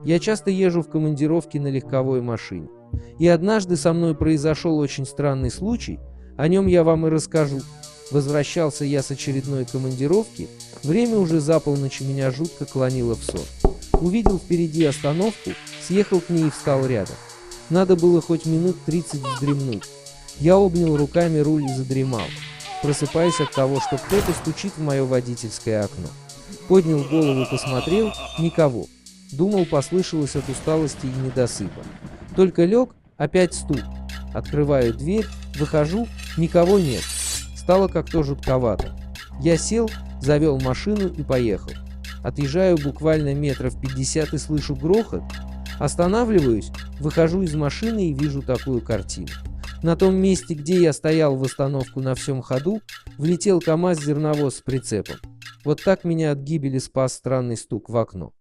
Я часто езжу в командировки на легковой машине. И однажды со мной произошел очень странный случай, о нем я вам и расскажу. Возвращался я с очередной командировки, время уже за полночь, меня жутко клонило в сон. Увидел впереди остановку, съехал к ней и встал рядом. Надо было хоть минут 30 вздремнуть. Я обнял руками руль и задремал, просыпаясь от того, что кто-то стучит в мое водительское окно. Поднял голову, посмотрел — никого. Думал, послышалось от усталости и недосыпа. Только лег — опять стук. Открываю дверь, выхожу — никого нет. Стало как-то жутковато. Я сел, завел машину и поехал. Отъезжаю буквально метров 50 и слышу грохот. Останавливаюсь, выхожу из машины и вижу такую картину. На том месте, где я стоял в остановку на всем ходу, влетел КамАЗ-зерновоз с прицепом. Вот так меня от гибели спас странный стук в окно.